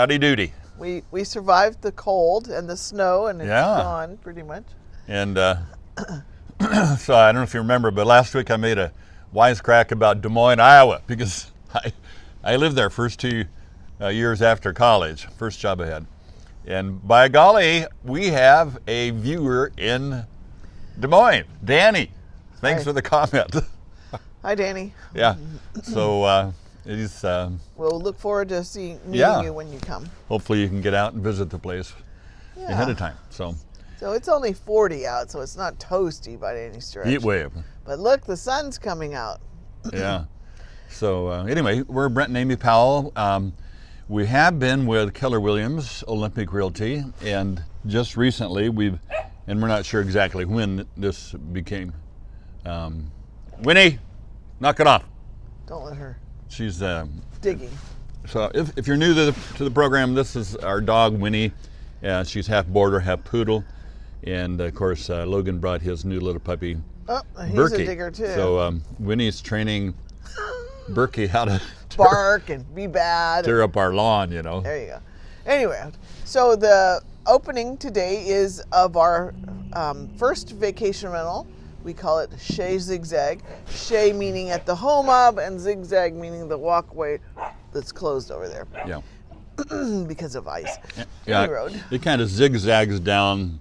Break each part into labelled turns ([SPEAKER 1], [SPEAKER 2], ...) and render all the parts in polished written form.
[SPEAKER 1] Howdy doody.
[SPEAKER 2] We survived the cold and the snow, and it's gone pretty much.
[SPEAKER 1] And so I don't know if you remember, but last week I made a wisecrack about Des Moines, Iowa, because I lived there first 2 years after college, first job I had. And by golly, we have a viewer in Des Moines, Danny. Thanks for the comment.
[SPEAKER 2] Hi, Danny.
[SPEAKER 1] Yeah. So he's.
[SPEAKER 2] We'll look forward to meeting you when you come.
[SPEAKER 1] Hopefully you can get out and visit the place ahead of time. So
[SPEAKER 2] it's only 40 out, so it's not toasty by any stretch.
[SPEAKER 1] Heat wave.
[SPEAKER 2] But look, the sun's coming out.
[SPEAKER 1] Yeah. So anyway, we're Brent and Amy Powell. We have been with Keller Williams Olympic Realty, and just recently and we're not sure exactly when this became. Winnie, knock it off.
[SPEAKER 2] Don't let her.
[SPEAKER 1] She's
[SPEAKER 2] digging.
[SPEAKER 1] So if you're new to the program, this is our dog Winnie. She's half border, half poodle, and of course Logan brought his new little puppy.
[SPEAKER 2] Oh, he's
[SPEAKER 1] Berkey.
[SPEAKER 2] a digger too.
[SPEAKER 1] So Winnie's training Berkey how to
[SPEAKER 2] bark and be bad.
[SPEAKER 1] Tear up our lawn, you know.
[SPEAKER 2] There you go. Anyway, so the opening today is of our first vacation rental. We call it Chez ZigZag. Chez meaning at the home of, and ZigZag meaning the walkway that's closed over there.
[SPEAKER 1] Yeah.
[SPEAKER 2] Because of ice.
[SPEAKER 1] Yeah.
[SPEAKER 2] Road.
[SPEAKER 1] It kind of zigzags down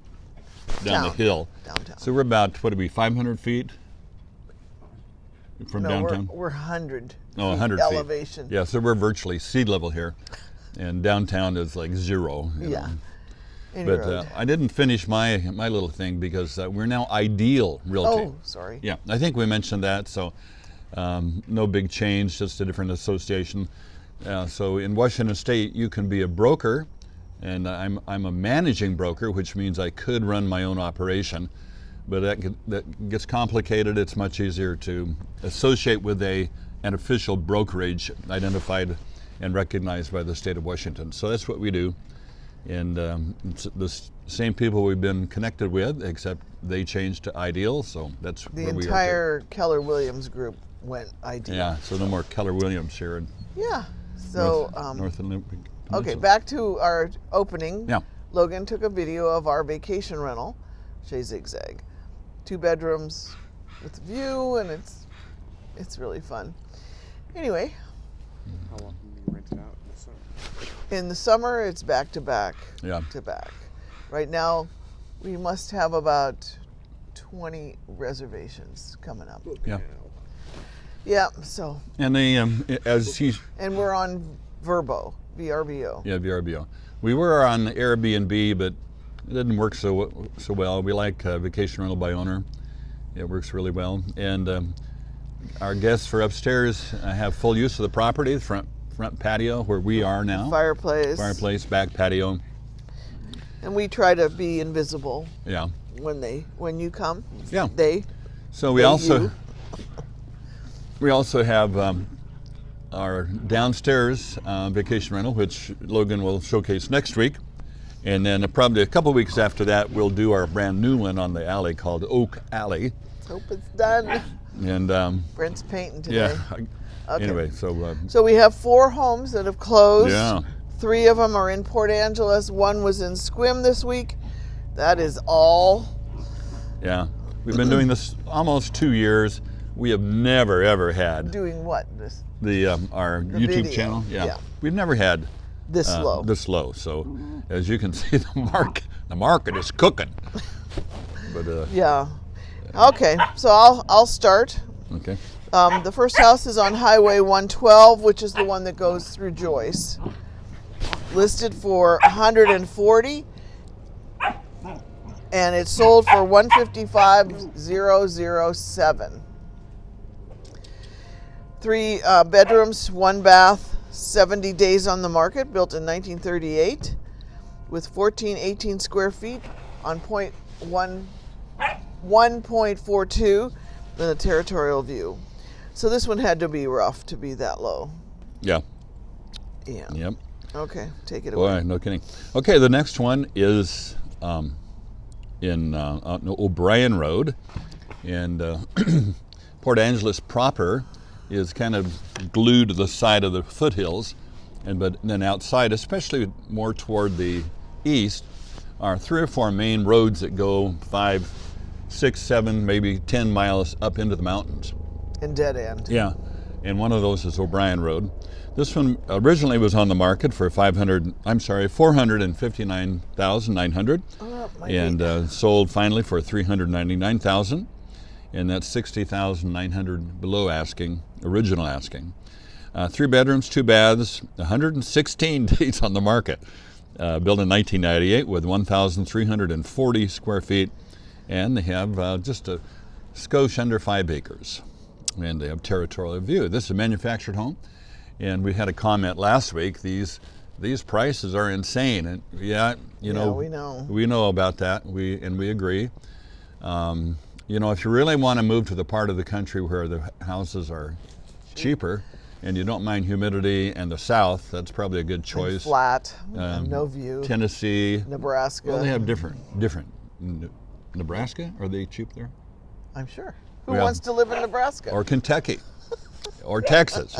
[SPEAKER 1] the hill.
[SPEAKER 2] Downtown.
[SPEAKER 1] So we're about 500 feet from downtown.
[SPEAKER 2] We're 100.
[SPEAKER 1] Oh, 100 feet.
[SPEAKER 2] Elevation.
[SPEAKER 1] Yeah, so we're virtually sea level here, and downtown is like 0. You know. But I didn't finish my little thing because we're now Ideal Realty.
[SPEAKER 2] Oh, sorry.
[SPEAKER 1] Yeah, I think we mentioned that. So no big change, just a different association. So in Washington State, you can be a broker, and I'm a managing broker, which means I could run my own operation. But that gets complicated. It's much easier to associate with an official brokerage identified and recognized by the state of Washington. So that's what we do. And it's the same people we've been connected with, except they changed to Ideal, so that's where we are.
[SPEAKER 2] The entire Keller Williams group went Ideal.
[SPEAKER 1] Yeah, so no more Keller Williams here.
[SPEAKER 2] Yeah, so...
[SPEAKER 1] North Olympic Peninsula.
[SPEAKER 2] Okay, back to our opening.
[SPEAKER 1] Yeah.
[SPEAKER 2] Logan took a video of our vacation rental, Chez ZigZag. 2 bedrooms with a view, and it's really fun. Anyway.
[SPEAKER 3] How long can you rent it out in the summer?
[SPEAKER 2] In the summer, it's back to back.
[SPEAKER 1] Yeah.
[SPEAKER 2] To back. Right now, we must have about 20 reservations coming up.
[SPEAKER 1] Yeah.
[SPEAKER 2] Yeah. So.
[SPEAKER 1] And they, as he's.
[SPEAKER 2] And we're on VRBO.
[SPEAKER 1] Yeah, VRBO. We were on Airbnb, but it didn't work so well. We like vacation rental by owner. It works really well. And our guests for upstairs have full use of the property, the front patio where we are now. Fireplace, back patio.
[SPEAKER 2] And we try to be invisible.
[SPEAKER 1] Yeah.
[SPEAKER 2] When you come.
[SPEAKER 1] Yeah. So we also have our downstairs vacation rental, which Logan will showcase next week. And then probably a couple weeks after that, we'll do our brand new one on the alley called Oak Alley.
[SPEAKER 2] Hope it's done.
[SPEAKER 1] And
[SPEAKER 2] Brent's painting today.
[SPEAKER 1] Yeah.
[SPEAKER 2] Okay.
[SPEAKER 1] Anyway,
[SPEAKER 2] so we have 4 homes that have closed.
[SPEAKER 1] Yeah.
[SPEAKER 2] 3 of them are in Port Angeles. 1 was in Sequim this week. That is all.
[SPEAKER 1] Yeah. We've been doing this almost 2 years. We have never ever had.
[SPEAKER 2] Doing what?
[SPEAKER 1] Our YouTube
[SPEAKER 2] video.
[SPEAKER 1] Channel. Yeah. We've never had
[SPEAKER 2] this low.
[SPEAKER 1] This low. So as you can see, the market is cooking. But
[SPEAKER 2] yeah. Okay. So I'll start.
[SPEAKER 1] Okay.
[SPEAKER 2] The first house is on Highway 112, which is the one that goes through Joyce. Listed for $140,000, and it sold for $155,007. 3 bedrooms, 1 bath, 70 days on the market, built in 1938, with 18 square feet on 1.42 and a territorial view. So this one had to be rough to be that low.
[SPEAKER 1] Yeah.
[SPEAKER 2] Yeah.
[SPEAKER 1] Yep.
[SPEAKER 2] Okay, take it away.
[SPEAKER 1] Boy, no kidding. Okay, the next one is in OBrien Road, and Port Angeles proper is kind of glued to the side of the foothills, But then outside, especially more toward the east, are 3 or 4 main roads that go 5, 6, 7, maybe 10 miles up into the mountains.
[SPEAKER 2] And dead end.
[SPEAKER 1] Yeah, and one of those is OBrien Road. This one originally was on the market for $459,900, and sold finally for $399,000, and that's $60,900 below asking, original asking. 3 bedrooms, 2 baths, 116 days on the market. Built in 1998 with 1,340 square feet, and they have just a skosh under 5 acres, and they have territorial view. This is a manufactured home. And we had a comment last week. These prices are insane, and we know about that. We agree. If you really want to move to the part of the country where the houses are cheaper, and you don't mind humidity and the south, that's probably a good choice.
[SPEAKER 2] And flat, no view.
[SPEAKER 1] Tennessee,
[SPEAKER 2] Nebraska.
[SPEAKER 1] Well, they have different. Nebraska, are they cheap there?
[SPEAKER 2] I'm sure. Who wants to live in Nebraska?
[SPEAKER 1] Or Kentucky, or Texas?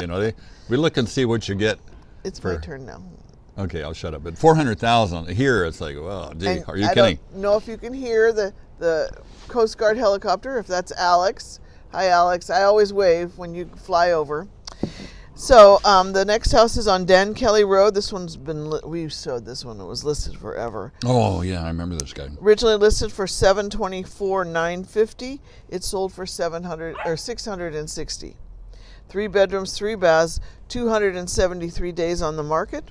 [SPEAKER 1] We look and see what you get.
[SPEAKER 2] It's my turn now.
[SPEAKER 1] Okay, I'll shut up. But $400,000 here, it's like, well, gee,
[SPEAKER 2] And
[SPEAKER 1] are you
[SPEAKER 2] I
[SPEAKER 1] kidding?
[SPEAKER 2] don't know if you can hear the Coast Guard helicopter. If that's Alex, hi Alex. I always wave when you fly over. So the next house is on Dan Kelly Road. This one's been we showed this one. It was listed forever.
[SPEAKER 1] Oh yeah, I remember this guy.
[SPEAKER 2] Originally listed for $724,950. It sold for $660. 3 bedrooms, 3 baths, 273 days on the market.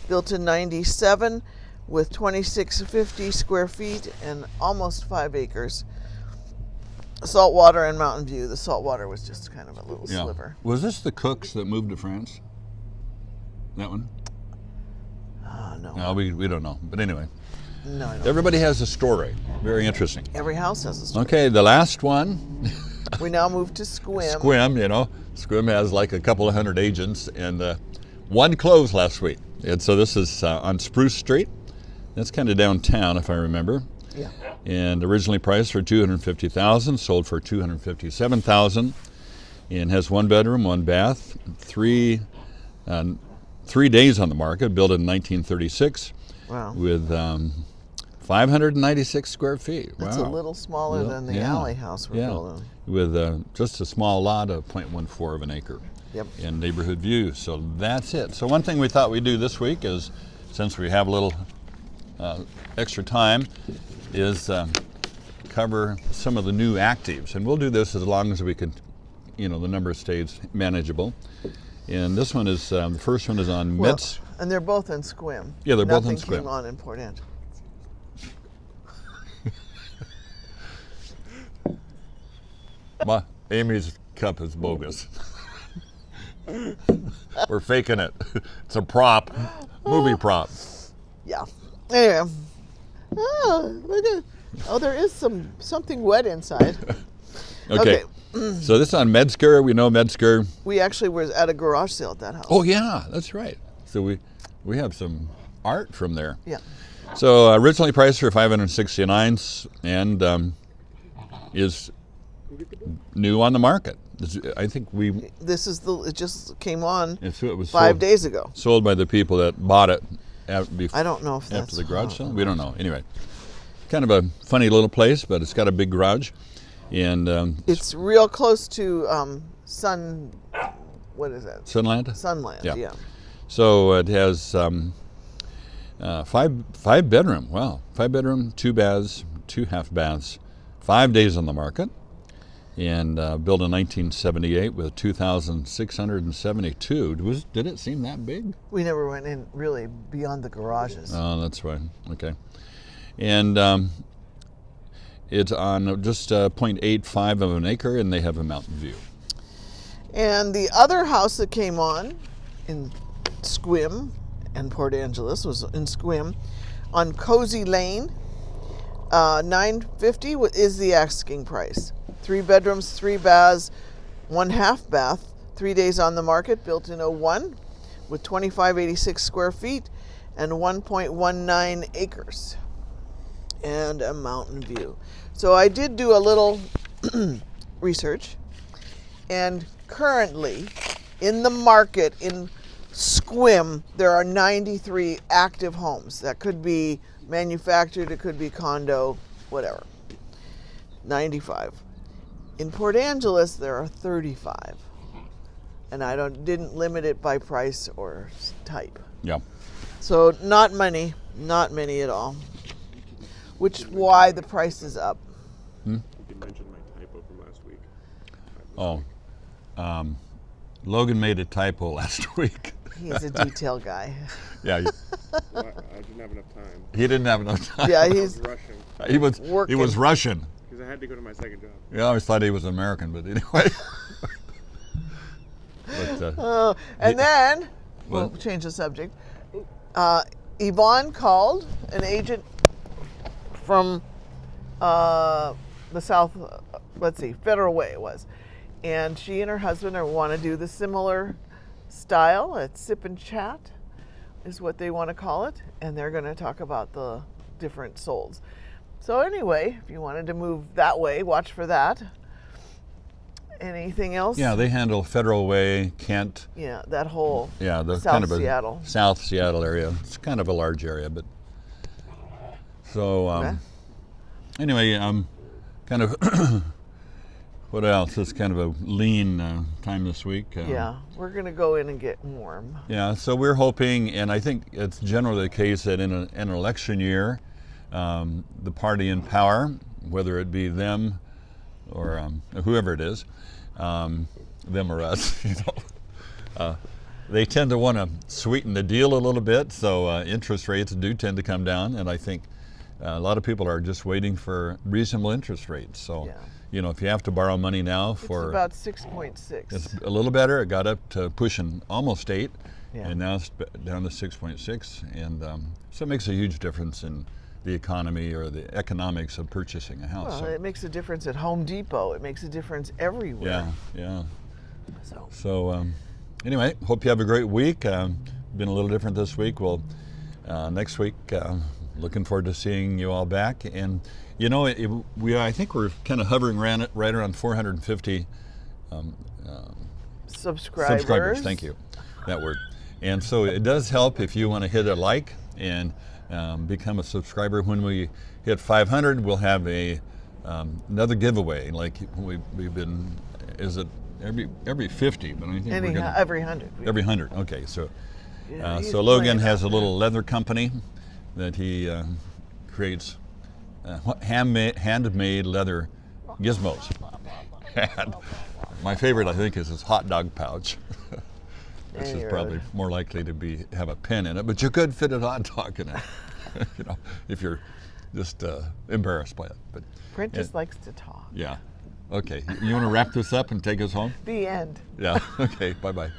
[SPEAKER 2] Built in 97 with 2,650 square feet and almost 5 acres. Saltwater and mountain view. The saltwater was just kind of a little sliver.
[SPEAKER 1] Was this the Cooks that moved to France? That one?
[SPEAKER 2] No.
[SPEAKER 1] No, we don't know. But anyway.
[SPEAKER 2] No, I don't.
[SPEAKER 1] Everybody has a story. Very interesting.
[SPEAKER 2] Every house has a story.
[SPEAKER 1] Okay, the last one.
[SPEAKER 2] We now move to Sequim.
[SPEAKER 1] Sequim has like a couple of hundred agents, and one closed last week. And so this is on Spruce Street. That's kind of downtown, if I remember.
[SPEAKER 2] Yeah.
[SPEAKER 1] And originally priced for $250,000, sold for $257,000, and has 1 bedroom, 1 bath, 3 days on the market. Built in 1936.
[SPEAKER 2] Wow.
[SPEAKER 1] With 596 square feet.
[SPEAKER 2] That's a little smaller than the alley house we're building.
[SPEAKER 1] With just a small lot of 0.14 of an acre.
[SPEAKER 2] Yep.
[SPEAKER 1] And neighborhood view. So that's it. So one thing we thought we'd do this week is, since we have a little extra time, is cover some of the new actives. And we'll do this as long as we can, the number stays manageable. And this one is, the first one is on Metz.
[SPEAKER 2] And they're both in Sequim.
[SPEAKER 1] Yeah, they're both in
[SPEAKER 2] Nothing
[SPEAKER 1] Sequim.
[SPEAKER 2] came on in Port Ange.
[SPEAKER 1] Amy's cup is bogus. We're faking it. It's a prop, movie prop.
[SPEAKER 2] Yeah. Anyway. Look at. Oh, there is something wet inside.
[SPEAKER 1] Okay. So this is on Metzger. We know Metzger.
[SPEAKER 2] We actually were at a garage sale at that house.
[SPEAKER 1] Oh yeah, that's right. So we have some art from there.
[SPEAKER 2] Yeah.
[SPEAKER 1] So originally priced for $569 and is new on the market. I think
[SPEAKER 2] it just came on
[SPEAKER 1] it was
[SPEAKER 2] 5 days ago.
[SPEAKER 1] Sold by the people that bought it
[SPEAKER 2] I don't know if that's
[SPEAKER 1] after the garage sale. We don't know. Anyway, kind of a funny little place, but it's got a big garage, and
[SPEAKER 2] it's real close to what is that?
[SPEAKER 1] Sunland.
[SPEAKER 2] Sunland. Yeah.
[SPEAKER 1] So it has 5 bedroom. Wow, 5 bedroom, 2 baths, 2 half baths, 5 days on the market. And built in 1978 with 2,672. Did it seem that big?
[SPEAKER 2] We never went in really beyond the garages.
[SPEAKER 1] Oh, that's right. Okay. And it's on just 0.85 of an acre, and they have a mountain view.
[SPEAKER 2] And the other house that came on in Sequim and Port Angeles was in Sequim on Cozy Lane. $950 is the asking price. 3 bedrooms, 3 baths, 1 half bath, 3 days on the market, built in 01 with 2,586 square feet and 1.19 acres and a mountain view. So I did do a little research, and currently in the market in Sequim, there are 93 active homes. That could be manufactured, it could be condo, whatever. 95. In Port Angeles, there are 35. And I didn't limit it by price or type.
[SPEAKER 1] Yeah.
[SPEAKER 2] So not many at all. Which why the price is up.
[SPEAKER 3] You mentioned my typo from last week.
[SPEAKER 1] Oh, Logan made a typo last week.
[SPEAKER 2] He's a detail guy.
[SPEAKER 1] Yeah,
[SPEAKER 3] Well, I didn't have enough time.
[SPEAKER 1] he didn't have enough time.
[SPEAKER 2] Yeah,
[SPEAKER 3] I was
[SPEAKER 2] he's
[SPEAKER 3] rushing
[SPEAKER 1] He was
[SPEAKER 2] working.
[SPEAKER 1] Russian.
[SPEAKER 3] because I had to go to my second job.
[SPEAKER 1] Yeah, I always thought he was American, but anyway. But,
[SPEAKER 2] and then we'll
[SPEAKER 1] What?
[SPEAKER 2] change the subject. Yvonne called, an agent from the South, Federal Way it was. And she and her husband want to do the similar style. It's sip and chat is what they want to call it. And they're going to talk about the different souls. So anyway, if you wanted to move that way, watch for that. Anything else?
[SPEAKER 1] yeah, they handle Federal Way, Kent.
[SPEAKER 2] Yeah, that whole
[SPEAKER 1] Yeah, the
[SPEAKER 2] South
[SPEAKER 1] kind of a
[SPEAKER 2] Seattle.
[SPEAKER 1] South Seattle area. It's kind of a large area, but so
[SPEAKER 2] Okay.
[SPEAKER 1] anyway, kind of what else? It's kind of a lean time this week.
[SPEAKER 2] Yeah, we're going to go in and get warm.
[SPEAKER 1] Yeah, so we're hoping, and I think it's generally the case that in an election year, the party in power, whether it be them or whoever it is, them or us, they tend to want to sweeten the deal a little bit, so interest rates do tend to come down, and I think a lot of people are just waiting for reasonable interest rates. So,
[SPEAKER 2] Yeah.
[SPEAKER 1] If you have to borrow money now for...
[SPEAKER 2] It's about 6.6.
[SPEAKER 1] It's a little better. It got up to pushing almost 8,
[SPEAKER 2] Yeah.
[SPEAKER 1] and now it's down to 6.6, and so it makes a huge difference in the economy or the economics of purchasing a house.
[SPEAKER 2] Well, it makes a difference at Home Depot. It makes a difference everywhere.
[SPEAKER 1] Yeah.
[SPEAKER 2] So,
[SPEAKER 1] Anyway, hope you have a great week. Been a little different this week. Well, next week, looking forward to seeing you all back. And I think we're kind of hovering right around 450
[SPEAKER 2] subscribers.
[SPEAKER 1] Thank you, that word. And so it does help if you want to hit a like and become a subscriber. When we hit 500, we'll have another giveaway. Like we've been, is it every 50? But I think we're gonna,
[SPEAKER 2] Every 100.
[SPEAKER 1] every 100. Okay, so
[SPEAKER 2] Yeah, he's
[SPEAKER 1] so Logan
[SPEAKER 2] playing
[SPEAKER 1] has a
[SPEAKER 2] up.
[SPEAKER 1] little leather company that he creates handmade leather gizmos. And my favorite, I think, is his hot dog pouch. Which is probably more likely to have a pen in it, but you could fit a hot dog in it, if you're just embarrassed by it. But
[SPEAKER 2] Prentice likes to talk.
[SPEAKER 1] yeah, okay. You want to wrap this up and take us home?
[SPEAKER 2] The end.
[SPEAKER 1] Yeah. Okay. Bye bye.